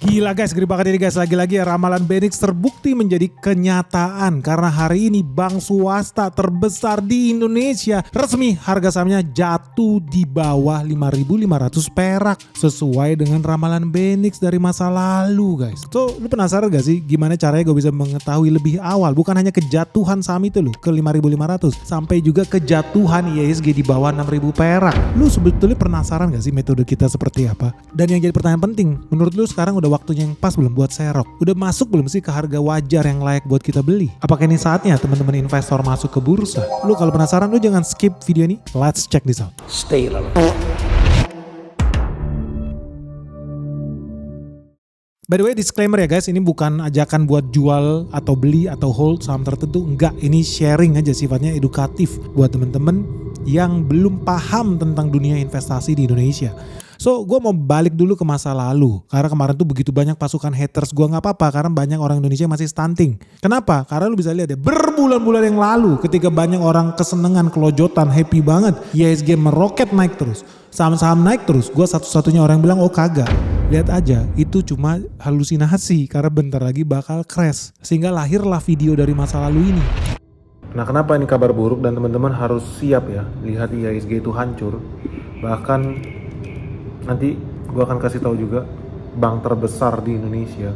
Gila guys, gede banget ini guys. Lagi-lagi ya, ramalan Benix terbukti menjadi kenyataan. Karena hari ini bank swasta terbesar di Indonesia resmi harga sahamnya jatuh di bawah 5.500 perak. Sesuai dengan ramalan Benix dari masa lalu guys. So, lu penasaran gak sih gimana caranya gue bisa mengetahui lebih awal? Bukan hanya kejatuhan saham itu loh ke 5.500. Sampai juga kejatuhan IHSG di bawah 6.000 perak. Lu sebetulnya penasaran gak sih metode kita seperti apa? Dan yang jadi pertanyaan penting, menurut lu sekarang udah waktunya yang pas belum buat serok? Udah masuk belum sih ke harga wajar yang layak buat kita beli? Apakah ini saatnya teman-teman investor masuk ke bursa? Lu kalau penasaran, lu jangan skip video ini. Let's check this out. Stay alert. By the way, disclaimer ya guys, ini bukan ajakan buat jual atau beli atau hold saham tertentu. Enggak, ini sharing aja, sifatnya edukatif buat temen-temen yang belum paham tentang dunia investasi di Indonesia. So, gue mau balik dulu ke masa lalu. Karena kemarin tuh begitu banyak pasukan haters gue, gak apa-apa. Karena banyak orang Indonesia yang masih stunting. Kenapa? Karena lu bisa lihat ya, berbulan-bulan yang lalu ketika banyak orang kesenengan, kelojotan, happy banget. IHSG meroket naik terus. Saham-saham naik terus. Gue satu-satunya orang yang bilang, oh kagak. Lihat aja, itu cuma halusinasi. Karena bentar lagi bakal crash. Sehingga lahirlah video dari masa lalu ini. Nah, kenapa ini kabar buruk dan teman-teman harus siap ya lihat IHSG itu hancur. Bahkan nanti gue akan kasih tahu juga bank terbesar di Indonesia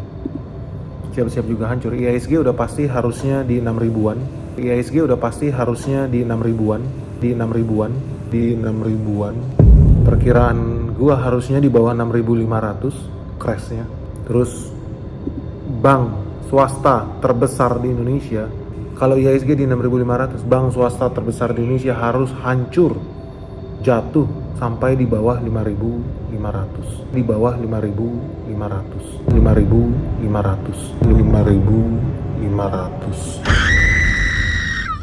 siap-siap juga hancur. IHSG udah pasti harusnya di 6 ribuan. IHSG udah pasti harusnya di 6 ribuan. Di 6 ribuan. Di 6 ribuan. Perkiraan gue harusnya di bawah 6.500 crashnya. Terus bank swasta terbesar di Indonesia, kalau IHSG di 6.500, bank swasta terbesar di Indonesia harus hancur, jatuh sampai di bawah 5.500. Di bawah 5.500. 5.500. 5.500.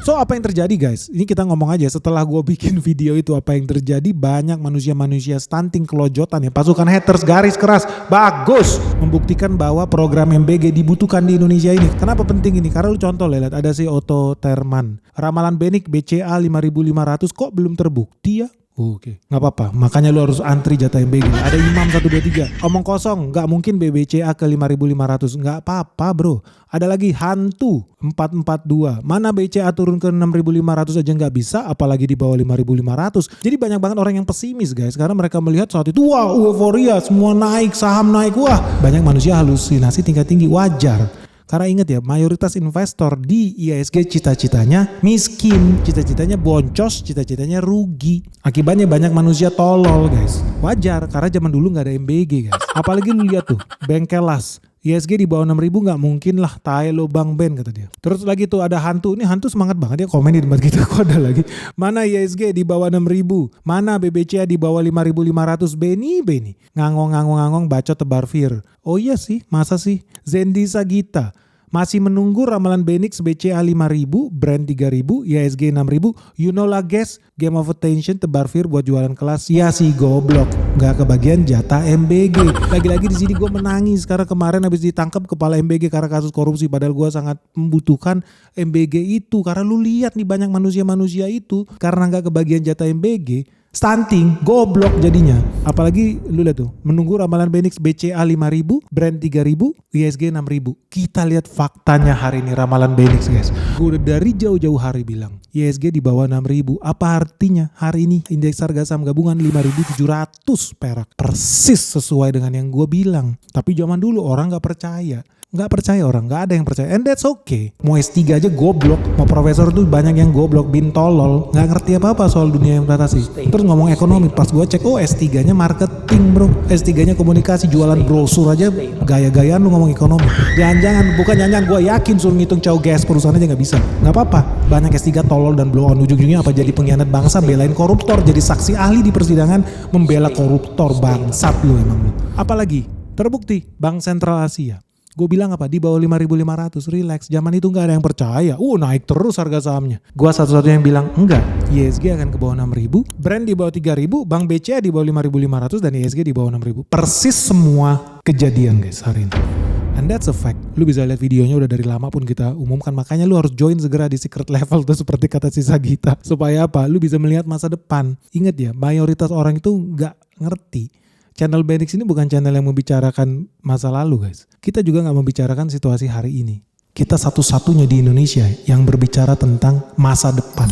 So, apa yang terjadi guys? Ini kita ngomong aja, setelah gue bikin video itu apa yang terjadi, banyak manusia-manusia stunting, kelojotan ya, pasukan haters garis keras, bagus, membuktikan bahwa program MBG dibutuhkan di Indonesia ini. Kenapa penting ini? Karena lu contoh lihat, ada si Otto Thurman, ramalan Benix BCA 5.500 kok belum terbukti ya? Oke, nggak apa-apa. Makanya lu harus antri jatah MBG. Ada Imam 123. Omong kosong, nggak mungkin BBCA ke 5.500. Nggak apa-apa bro. Ada lagi hantu 442. Mana BCA turun ke 6.500 aja nggak bisa, apalagi di bawah 5.500. Jadi banyak banget orang yang pesimis guys. Karena mereka melihat saat itu, wah euforia, semua naik, saham naik. Wah, banyak manusia halusinasi tingkat tinggi, wajar. Karena ingat ya, mayoritas investor di IHSG cita-citanya miskin, cita-citanya boncos, cita-citanya rugi. Akibatnya banyak manusia tolol guys. Wajar, karena zaman dulu gak ada MBG guys. Apalagi lu lihat tuh, Bengkelas. IHSG di bawah 6.000 gak mungkin lah, tae lo Bang Ben kata dia. Terus lagi tuh ada hantu, ini hantu semangat banget ya komen di tempat kita. Kok ada lagi, mana IHSG di bawah 6.000, mana BBCA di bawah 5.500, Beni ngangong bacot tebar fir. Oh iya sih, masa sih? Zendi Sagita masih menunggu ramalan Benix BCA 5.000, Brand 3.000, IHSG 6.000. You know lah guys, game of attention tebar fir buat jualan kelas. Ya si goblok, nggak kebagian jatah MBG. Lagi-lagi di sini gue menangis karena kemarin habis ditangkap kepala MBG karena kasus korupsi. Padahal gue sangat membutuhkan MBG itu. Karena lu lihat nih banyak manusia-manusia itu karena nggak kebagian jatah MBG, stunting, goblok jadinya. Apalagi lu lihat tuh, menunggu ramalan Benix BCA 5.000, Brand 3.000, IHSG 6.000. Kita lihat faktanya hari ini ramalan Benix guys. Gue udah dari jauh-jauh hari bilang IHSG di bawah 6.000. Apa artinya hari ini indeks harga saham gabungan 5.700 perak. Persis sesuai dengan yang gue bilang. Tapi zaman dulu orang gak percaya. Nggak percaya orang, nggak ada yang percaya, and that's okay. Mau S3 aja goblok, mau profesor tuh banyak yang goblok, bin tolol, nggak ngerti apa-apa soal dunia investasi. Terus ngomong ekonomi, pas gue cek, oh S3-nya marketing bro, S3-nya komunikasi, jualan brosur aja, gaya-gayaan lu ngomong ekonomi. Jangan-jangan, bukan jangan, gue yakin suruh ngitung cow gas perusahaan aja nggak bisa. Nggak apa-apa, banyak S3 tolol dan blow on, ujung-ujungnya apa jadi pengkhianat bangsa, belain koruptor, jadi saksi ahli di persidangan, membela koruptor, bangsat lu emang lu. Apalagi, terbukti, Bank Sentral Asia. Gue bilang apa, di bawah 5.500, relax. Zaman itu gak ada yang percaya, naik terus harga sahamnya. Gue satu-satunya yang bilang enggak, IHSG akan ke bawah 6.000, Brand di bawah 3.000, Bank BCA di bawah 5.500 dan IHSG di bawah 6.000. Persis semua kejadian guys hari ini. And that's a fact. Lu bisa lihat videonya udah dari lama pun kita umumkan. Makanya lu harus join segera di secret level tuh seperti kata si Sagita. Supaya apa? Lu bisa melihat masa depan. Ingat ya, mayoritas orang itu gak ngerti channel Benix ini bukan channel yang membicarakan masa lalu guys. Kita juga gak membicarakan situasi hari ini. Kita satu-satunya di Indonesia yang berbicara tentang masa depan.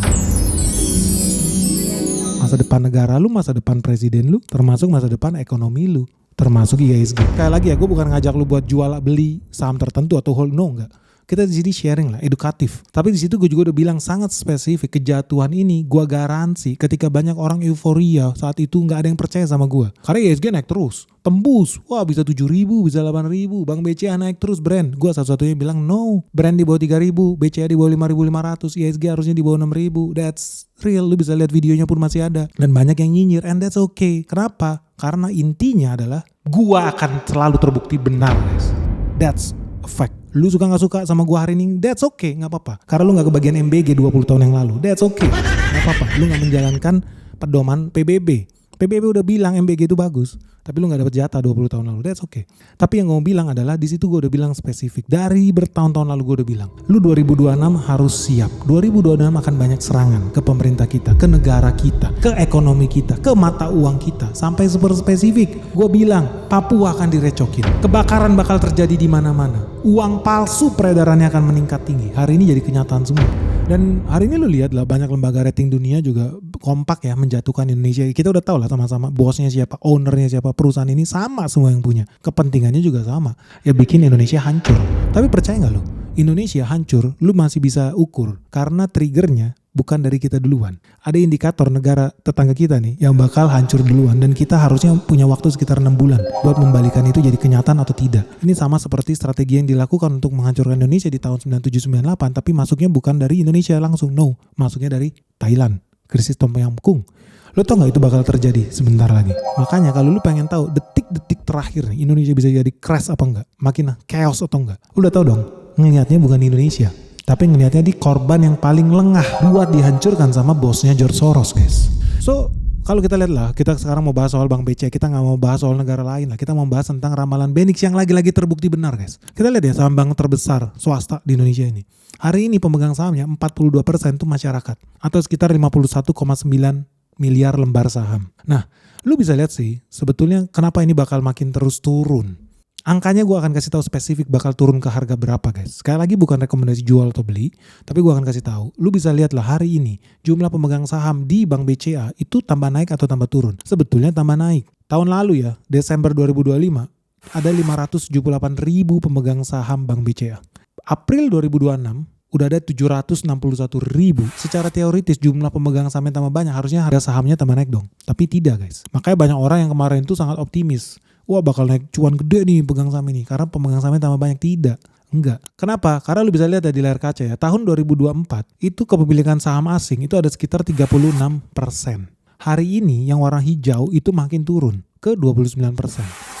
Masa depan negara lu, masa depan presiden lu, termasuk masa depan ekonomi lu, termasuk IHSG. Kayak lagi ya, gue bukan ngajak lu buat jual beli saham tertentu atau hold, no, enggak. Kita di sini sharing lah, edukatif. Tapi di situ gue juga udah bilang sangat spesifik, kejatuhan ini gue garansi ketika banyak orang euforia saat itu nggak ada yang percaya sama gue. Karena IHSG naik terus, tembus, wah bisa 7.000, bisa 8.000, Bank BCA naik terus brand. Gue satu-satunya bilang no, brand di bawah 3.000, BCA di bawah 5.500, IHSG harusnya di bawah 6.000. That's real, lu bisa lihat videonya pun masih ada. Dan banyak yang nyinyir, and that's okay. Kenapa? Karena intinya adalah gue akan selalu terbukti benar guys. That's a fact. Lu suka gak suka sama gua hari ini, that's okay, gak apa-apa. Karena lu gak kebagian MBG 20 tahun yang lalu, that's okay, gak apa-apa. Lu gak menjalankan pedoman PBB. PBB udah bilang MBG itu bagus, tapi lu gak dapet jatah 20 tahun lalu, that's okay. Tapi yang gue bilang adalah, di situ gue udah bilang spesifik. Dari bertahun-tahun lalu gue udah bilang, lu 2026 harus siap. 2026 akan banyak serangan ke pemerintah kita, ke negara kita, ke ekonomi kita, ke mata uang kita. Sampai super spesifik, gue bilang Papua akan direcokin. Kebakaran bakal terjadi di mana-mana. Uang palsu peredarannya akan meningkat tinggi. Hari ini jadi kenyataan semua. Dan hari ini lu lihat lah, banyak lembaga rating dunia juga kompak ya menjatuhkan Indonesia. Kita udah tahu lah sama-sama bosnya siapa, ownernya siapa, perusahaan ini sama semua yang punya. Kepentingannya juga sama. Ya bikin Indonesia hancur. Tapi percaya gak lu? Indonesia hancur, lu masih bisa ukur. Karena triggernya bukan dari kita duluan. Ada indikator negara tetangga kita nih yang bakal hancur duluan. Dan kita harusnya punya waktu sekitar 6 bulan buat membalikan itu jadi kenyataan atau tidak. Ini sama seperti strategi yang dilakukan untuk menghancurkan Indonesia di tahun 97-98. Tapi masuknya bukan dari Indonesia langsung, no. Masuknya dari Thailand. Krisis Tom Yam Kung. Lo tau gak itu bakal terjadi sebentar lagi? Makanya kalau lu pengen tahu detik-detik terakhir nih Indonesia bisa jadi crash apa enggak, makin chaos atau enggak, lu udah tahu dong, ngelihatnya bukan di Indonesia, tapi ngelihatnya di korban yang paling lengah buat dihancurkan sama bosnya George Soros guys. So kalau kita lihat lah, kita sekarang mau bahas soal Bank BCA, kita gak mau bahas soal negara lain lah, kita mau bahas tentang ramalan Benix yang lagi-lagi terbukti benar guys. Kita lihat ya saham bank terbesar swasta di Indonesia ini. Hari ini pemegang sahamnya 42% itu masyarakat atau sekitar 51,9 miliar lembar saham. Nah, lu bisa lihat sih sebetulnya kenapa ini bakal makin terus turun. Angkanya gue akan kasih tahu spesifik bakal turun ke harga berapa guys. Sekali lagi bukan rekomendasi jual atau beli, tapi gue akan kasih tahu. Lu bisa lihat lah hari ini jumlah pemegang saham di Bank BCA itu tambah naik atau tambah turun. Sebetulnya tambah naik. Tahun lalu ya, Desember 2025 ada 578.000 pemegang saham Bank BCA. April 2026 udah ada 761.000. Secara teoritis jumlah pemegang saham yang tambah banyak, harusnya harga sahamnya tambah naik dong. Tapi tidak guys. Makanya banyak orang yang kemarin itu sangat optimis. Wah bakal naik cuan gede nih pemegang saham ini. Karena pemegang sahamnya tambah banyak. Tidak. Enggak. Kenapa? Karena lu bisa lihat di layar kaca ya. Tahun 2024 itu kepemilikan saham asing itu ada sekitar 36%. Hari ini yang warna hijau itu makin turun ke 29%.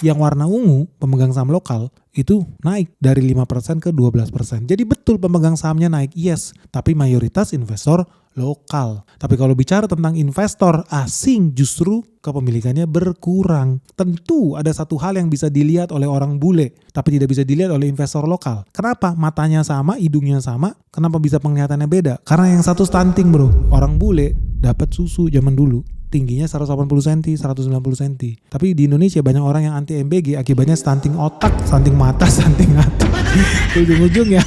Yang warna ungu, pemegang saham lokal, itu naik dari 5% ke 12%. Jadi betul pemegang sahamnya naik, yes. Tapi mayoritas investor lokal. Tapi kalau bicara tentang investor asing, justru kepemilikannya berkurang. Tentu ada satu hal yang bisa dilihat oleh orang bule, tapi tidak bisa dilihat oleh investor lokal. Kenapa? Matanya sama, hidungnya sama. Kenapa bisa penglihatannya beda? Karena yang satu stunting bro. Orang bule dapat susu zaman dulu. Tingginya 180 cm, 190 cm. Tapi di Indonesia banyak orang yang anti MBG akibatnya stunting otak, stunting mata, stunting hati. Ujung-ujungnya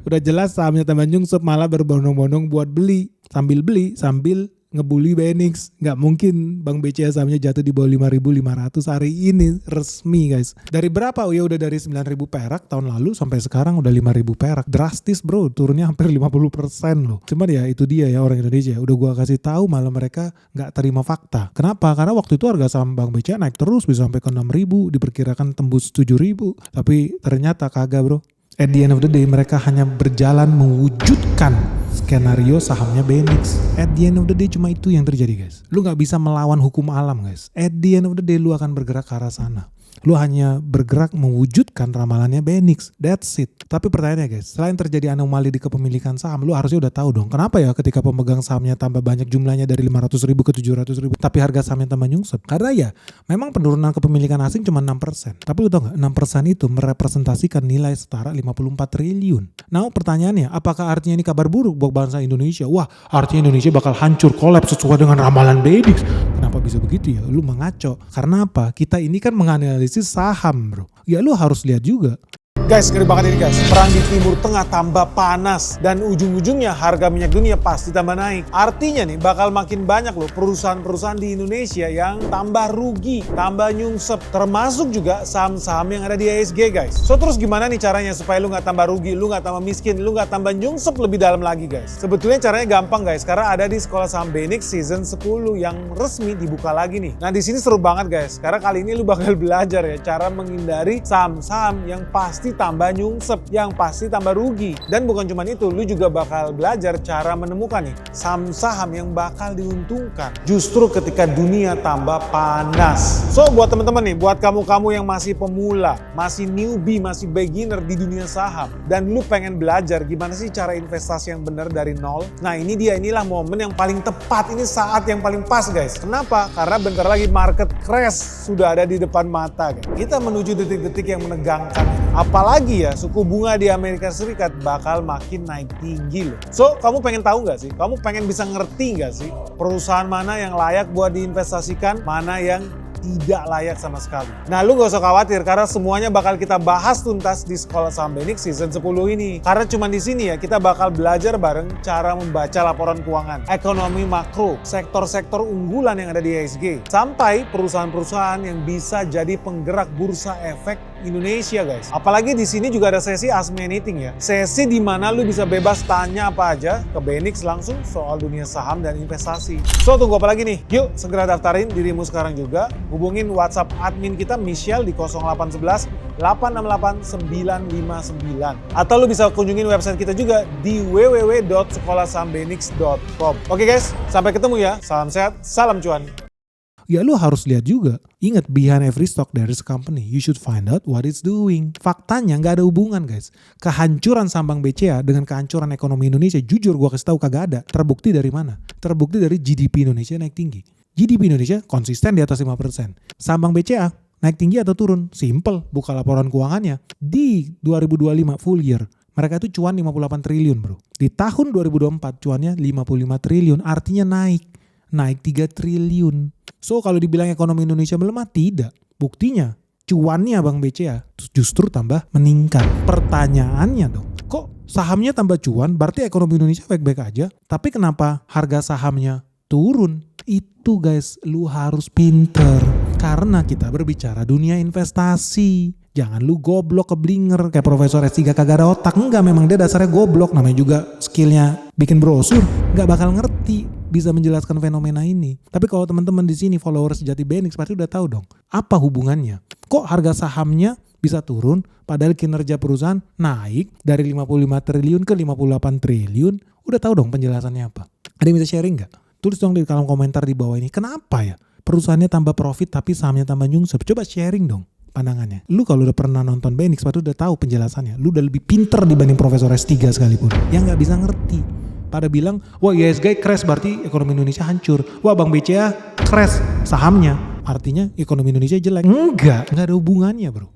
udah jelas sahamnya tambah nyungsep malah berbondong-bondong buat beli sambil ngebully Benix. Nggak mungkin Bank BCA sahamnya jatuh di bawah 5.500 hari ini resmi guys. Dari berapa? Oh ya udah dari 9.000 perak tahun lalu sampai sekarang udah 5.000 perak. Drastis bro, turunnya hampir 50% loh. Cuman ya itu dia ya orang Indonesia. Udah gua kasih tahu malah mereka nggak terima fakta. Kenapa? Karena waktu itu harga saham Bank BCA naik terus bisa sampai ke 6.000, diperkirakan tembus 7.000. Tapi ternyata kagak bro. At the end of the day mereka hanya berjalan mewujudkan skenario sahamnya Benix. At the end of the day cuma itu yang terjadi guys. Lu gak bisa melawan hukum alam guys. At the end of the day lu akan bergerak ke arah sana. Lu hanya bergerak mewujudkan ramalannya Benix. That's it. Tapi pertanyaannya guys, selain terjadi anomali di kepemilikan saham, lu harusnya udah tahu dong. Kenapa ya ketika pemegang sahamnya tambah banyak jumlahnya dari 500.000 ke 700.000, tapi harga sahamnya tambah nyungsep? Karena ya memang penurunan kepemilikan asing cuma 6%. Tapi lu tau gak, 6% itu merepresentasikan nilai setara 54 triliun. Nah pertanyaannya, apakah artinya ini kabar buruk buat bangsa Indonesia? Wah artinya Indonesia bakal hancur, kolaps sesuai dengan ramalan Benix. Kenapa bisa begitu ya? Lu mengaco. Karena apa? Kita ini kan menganalisis saham bro. Ya lu harus lihat juga. Guys, ngeri banget ini guys. Perang di Timur Tengah tambah panas. Dan ujung-ujungnya harga minyak dunia pasti tambah naik. Artinya nih bakal makin banyak loh perusahaan-perusahaan di Indonesia yang tambah rugi, tambah nyungsep. Termasuk juga saham-saham yang ada di IHSG guys. So terus gimana nih caranya supaya lu gak tambah rugi, lu gak tambah miskin, lu gak tambah nyungsep lebih dalam lagi guys. Sebetulnya caranya gampang guys. Karena ada di Sekolah Saham Benix season 10 yang resmi dibuka lagi nih. Nah di sini seru banget guys. Karena kali ini lu bakal belajar ya cara menghindari saham-saham yang pasti tambah nyungsep, yang pasti tambah rugi. Dan bukan cuma itu, lu juga bakal belajar cara menemukan nih saham-saham yang bakal diuntungkan justru ketika dunia tambah panas. So buat teman-teman nih, buat kamu-kamu yang masih pemula, masih newbie, masih beginner di dunia saham dan lu pengen belajar gimana sih cara investasi yang benar dari nol. Nah inilah momen yang paling tepat, ini saat yang paling pas guys. Kenapa? Karena bentar lagi market crash sudah ada di depan mata guys. Kita menuju detik-detik yang menegangkan. Apalagi ya suku bunga di Amerika Serikat bakal makin naik tinggi loh. So kamu pengen tahu nggak sih? Kamu pengen bisa ngerti nggak sih perusahaan mana yang layak buat diinvestasikan, mana yang tidak layak sama sekali. Nah lu gak usah khawatir karena semuanya bakal kita bahas tuntas di Sekolah Saham Benix season 10 ini. Karena cuma di sini ya kita bakal belajar bareng cara membaca laporan keuangan, ekonomi makro, sektor-sektor unggulan yang ada di IHSG, sampai perusahaan-perusahaan yang bisa jadi penggerak bursa efek Indonesia guys. Apalagi di sini juga ada sesi Ask Me Anything ya. Sesi di mana lu bisa bebas tanya apa aja ke Benix langsung soal dunia saham dan investasi. So tunggu apa lagi nih? Yuk segera daftarin dirimu sekarang juga. Hubungin WhatsApp admin kita Michelle di 0811 868 959. Atau lu bisa kunjungin website kita juga di www.sekolahsahambenix.com. Oke guys, sampai ketemu ya. Salam sehat, salam cuan. Ya lu harus lihat juga. Ingat, behind every stock there is a company. You should find out what it's doing. Faktanya nggak ada hubungan guys. Kehancuran saham Bank BCA dengan kehancuran ekonomi Indonesia, jujur gua kasih tahu kagak ada. Terbukti dari mana? Terbukti dari GDP Indonesia naik tinggi. GDP Indonesia konsisten di atas 5%. Saham Bank BCA naik tinggi atau turun? Simple, buka laporan keuangannya. Di 2025 full year, mereka itu cuan 58 triliun bro. Di tahun 2024 cuannya 55 triliun, artinya naik 3 triliun. So kalau dibilang ekonomi Indonesia melemah, tidak. Buktinya cuannya Bank BCA justru tambah meningkat. Pertanyaannya dong, kok sahamnya tambah cuan berarti ekonomi Indonesia baik-baik aja, tapi kenapa harga sahamnya turun? Itu guys, lu harus pinter. Karena kita berbicara dunia investasi. Jangan lu goblok keblinger kayak Profesor S3 kagak ada otak. Enggak, memang dia dasarnya goblok. Namanya juga skillnya bikin brosur. Enggak bakal ngerti bisa menjelaskan fenomena ini. Tapi kalau teman-teman di sini followers sejati Benix pasti udah tahu dong. Apa hubungannya? Kok harga sahamnya bisa turun padahal kinerja perusahaan naik dari 55 triliun ke 58 triliun? Udah tahu dong penjelasannya apa? Ada yang bisa sharing nggak? Tulis dong di kolom komentar di bawah ini. Kenapa ya perusahaannya tambah profit tapi sahamnya tambah nyungsep? Coba sharing dong pandangannya. Lu kalau udah pernah nonton Benix pasti udah tahu penjelasannya. Lu udah lebih pinter dibanding Profesor S3 sekalipun. Yang nggak bisa ngerti. Pada bilang, wah IHSG crash berarti ekonomi Indonesia hancur. Wah Bank BCA crash sahamnya. Artinya ekonomi Indonesia jelek. Enggak ada hubungannya bro.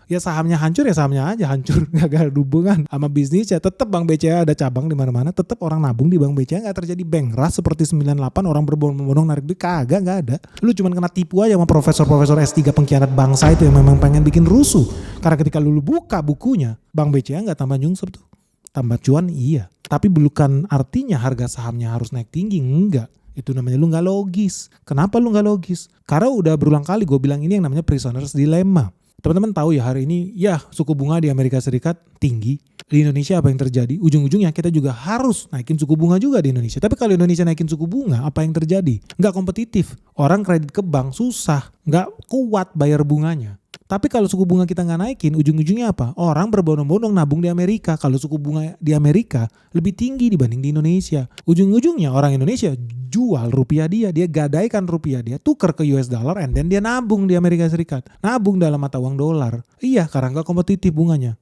Ya sahamnya hancur ya sahamnya aja hancur. Gak ada hubungan sama bisnis ya. Tetap Bank BCA ada cabang di mana-mana. Tetap orang nabung di Bank BCA. Gak terjadi bank rush seperti 98 orang berbondong-bondong narik duit. Kagak, gak ada. Lu cuman kena tipu aja sama profesor-profesor S3 pengkhianat bangsa itu yang memang pengen bikin rusuh. Karena ketika lu buka bukunya, Bank BCA gak tambah nyungsep tuh. Tambah cuan iya. Tapi bukan artinya harga sahamnya harus naik tinggi. Enggak. Itu namanya lu gak logis. Kenapa lu gak logis? Karena udah berulang kali gue bilang ini yang namanya prisoner's dilemma. Teman-teman tahu ya hari ini ya suku bunga di Amerika Serikat tinggi. Di Indonesia apa yang terjadi? Ujung-ujungnya kita juga harus naikin suku bunga juga di Indonesia. Tapi kalau Indonesia naikin suku bunga apa yang terjadi? Nggak kompetitif. Orang kredit ke bank susah. Nggak kuat bayar bunganya. Tapi kalau suku bunga kita nggak naikin, ujung-ujungnya apa? Orang berbondong-bondong nabung di Amerika. Kalau suku bunga di Amerika lebih tinggi dibanding di Indonesia. Ujung-ujungnya orang Indonesia jual rupiah dia gadaikan rupiah dia, tuker ke US dollar, and then dia nabung di Amerika Serikat. Nabung dalam mata uang dolar. Iya, karena nggak kompetitif bunganya.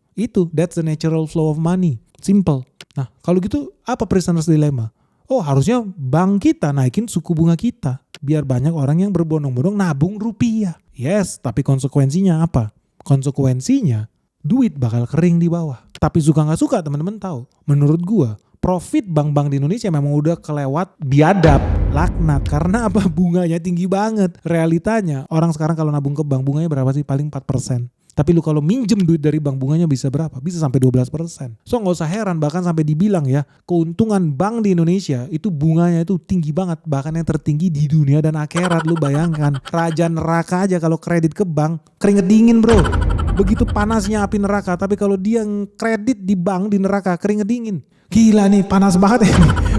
That's the natural flow of money. Simple. Nah, kalau gitu apa prisoner's dilemma? Oh, harusnya bank kita naikin suku bunga kita. Biar banyak orang yang berbondong-bondong nabung rupiah. Yes, tapi konsekuensinya apa? Konsekuensinya duit bakal kering di bawah. Tapi suka gak suka teman-teman tahu. Menurut gua, profit bank-bank di Indonesia memang udah kelewat biadab. laknat. Karena apa? Bunganya tinggi banget. Realitanya orang sekarang kalau nabung ke bank bunganya berapa sih? Paling 4%. Tapi lu kalau minjem duit dari bank bunganya bisa berapa? Bisa sampai 12%. So nggak usah heran bahkan sampai dibilang ya, keuntungan bank di Indonesia itu bunganya itu tinggi banget. Bahkan yang tertinggi di dunia dan akhirat. Lu bayangkan, raja neraka aja kalau kredit ke bank keringet dingin bro. Begitu panasnya api neraka, tapi kalau dia kredit di bank di neraka keringet dingin. Gila nih, panas banget ya.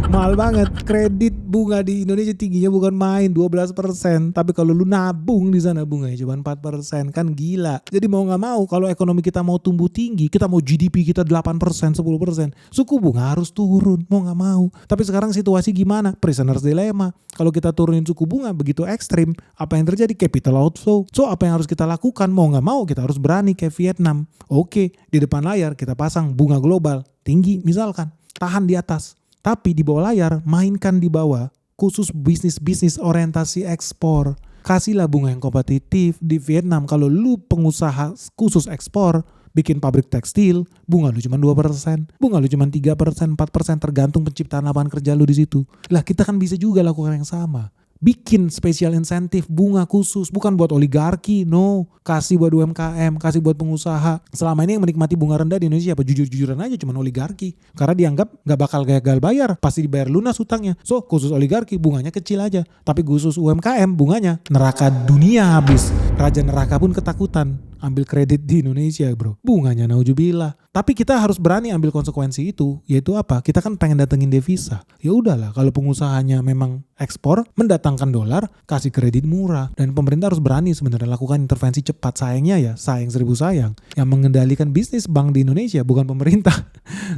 Mahal banget. Kredit bunga di Indonesia tingginya bukan main 12%. Tapi kalau lu nabung di sana bunganya cuma 4%. Kan gila. Jadi mau gak mau kalau ekonomi kita mau tumbuh tinggi, kita mau GDP kita 8%, 10%, suku bunga harus turun. Mau gak mau. Tapi sekarang situasi gimana? Prisoner's dilemma. Kalau kita turunin suku bunga begitu ekstrim, apa yang terjadi? Capital outflow. So apa yang harus kita lakukan? Mau gak mau kita harus berani kayak Vietnam. Oke, di depan layar kita pasang bunga global tinggi misalkan. Tahan di atas, tapi di bawah layar mainkan di bawah, khusus bisnis orientasi ekspor. Kasihlah bunga yang kompetitif di Vietnam. Kalau lu pengusaha khusus ekspor, bikin pabrik tekstil, bunga lu cuma 2%, bunga lu cuma 3%, 4% tergantung penciptaan lapangan kerja lu di situ. Lah kita kan bisa juga lakukan yang sama. Bikin spesial insentif bunga khusus, bukan buat oligarki, no. Kasih buat UMKM, kasih buat pengusaha. Selama ini yang menikmati bunga rendah di Indonesia apa? Jujur-jujuran aja cuman oligarki. Karena dianggap gak bakal gagal bayar, pasti dibayar lunas utangnya. So khusus oligarki bunganya kecil aja. Tapi khusus UMKM bunganya neraka dunia habis. Raja neraka pun ketakutan ambil kredit di Indonesia bro. Bunganya naujubillah. Tapi kita harus berani ambil konsekuensi itu. Yaitu apa? Kita kan pengen datengin devisa. Ya udahlah kalau pengusahanya memang ekspor, mendatangkan dolar, kasih kredit murah. Dan pemerintah harus berani sebenarnya lakukan intervensi cepat. Sayangnya ya, sayang seribu sayang. Yang mengendalikan bisnis bank di Indonesia bukan pemerintah.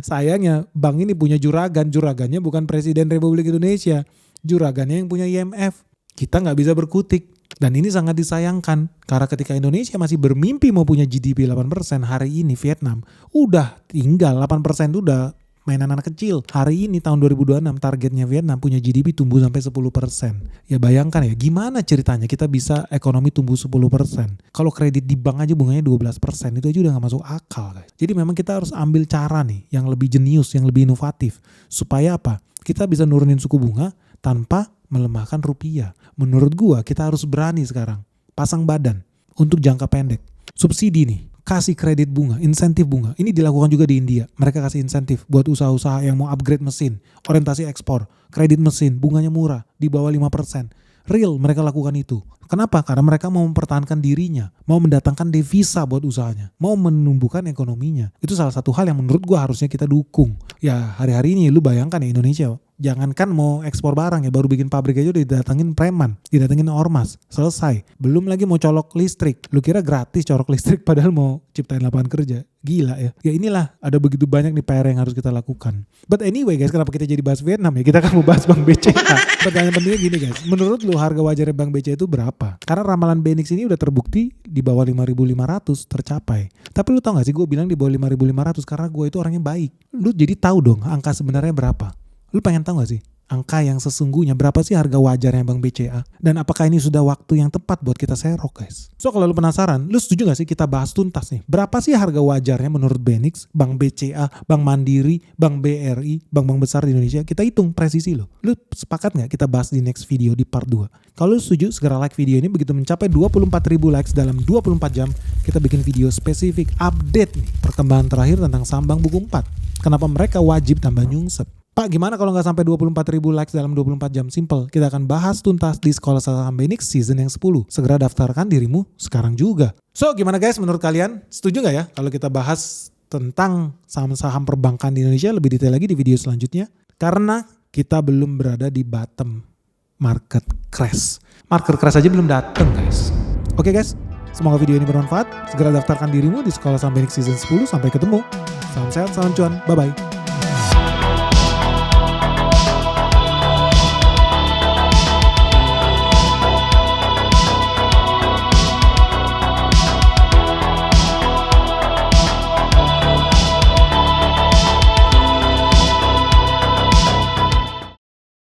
Sayangnya bank ini punya juragan. Juragannya bukan Presiden Republik Indonesia. Juragannya yang punya IMF. Kita nggak bisa berkutik. Dan ini sangat disayangkan karena ketika Indonesia masih bermimpi mau punya GDP 8%, hari ini Vietnam udah tinggal 8% udah mainan anak kecil. Hari ini tahun 2026 targetnya Vietnam punya GDP tumbuh sampai 10%. Ya bayangkan ya gimana ceritanya kita bisa ekonomi tumbuh 10%. Kalau kredit di bank aja bunganya 12%, itu aja udah gak masuk akal guys. Jadi memang kita harus ambil cara nih yang lebih jenius, yang lebih inovatif. Supaya apa? Kita bisa nurunin suku bunga tanpa melemahkan rupiah. Menurut gua kita harus berani sekarang pasang badan untuk jangka pendek. Subsidi nih, kasih kredit bunga, insentif bunga. Ini dilakukan juga di India. Mereka kasih insentif buat usaha-usaha yang mau upgrade mesin, orientasi ekspor, kredit mesin, bunganya murah, di bawah 5%. Real mereka lakukan itu. Kenapa? Karena mereka mau mempertahankan dirinya, mau mendatangkan devisa buat usahanya, mau menumbuhkan ekonominya. Itu salah satu hal yang menurut gua harusnya kita dukung. Ya hari-hari ini lu bayangkan ya Indonesia, jangankan mau ekspor barang ya, baru bikin pabrik aja udah didatengin preman, didatengin ormas, selesai. Belum lagi mau colok listrik. Lu kira gratis colok listrik padahal mau ciptain lapangan kerja. Gila ya. Ya inilah ada begitu banyak nih PR yang harus kita lakukan. But anyway guys, kenapa kita jadi bahas Vietnam ya? Kita kan mau bahas Bank BCA. Pertanyaan pentingnya gini guys, menurut lu harga wajarnya Bank BCA itu berapa? Karena ramalan Benix ini udah terbukti di bawah 5.500 tercapai. Tapi lu tau gak sih gue bilang di bawah 5.500 karena gue itu orangnya baik. Lu jadi tahu dong angka sebenarnya berapa. Lu pengen tahu gak sih angka yang sesungguhnya berapa sih harga wajarnya Bank BCA? Dan apakah ini sudah waktu yang tepat buat kita serok guys? So kalau lu penasaran, lu setuju gak sih kita bahas tuntas nih? Berapa sih harga wajarnya menurut Benix, Bank BCA, Bank Mandiri, Bank BRI, bank-bank besar di Indonesia? Kita hitung presisi lo. Lu sepakat gak kita bahas di next video di part 2? Kalau lu setuju, segera like video ini. Begitu mencapai 24.000 likes dalam 24 jam, kita bikin video spesifik update nih perkembangan terakhir tentang saham Bank Buku 4. Kenapa mereka wajib tambah nyungsep? Pak, gimana kalau nggak sampai 24.000 likes dalam 24 jam? Simple, kita akan bahas tuntas di Sekolah Saham Benix season yang 10. Segera daftarkan dirimu sekarang juga. So, gimana guys menurut kalian? Setuju nggak ya kalau kita bahas tentang saham-saham perbankan di Indonesia lebih detail lagi di video selanjutnya? Karena kita belum berada di bottom market crash. Market crash aja belum dateng guys. Oke guys, semoga video ini bermanfaat. Segera daftarkan dirimu di Sekolah Saham Benix season 10. Sampai ketemu. Salam sehat, salam cuan. Bye-bye.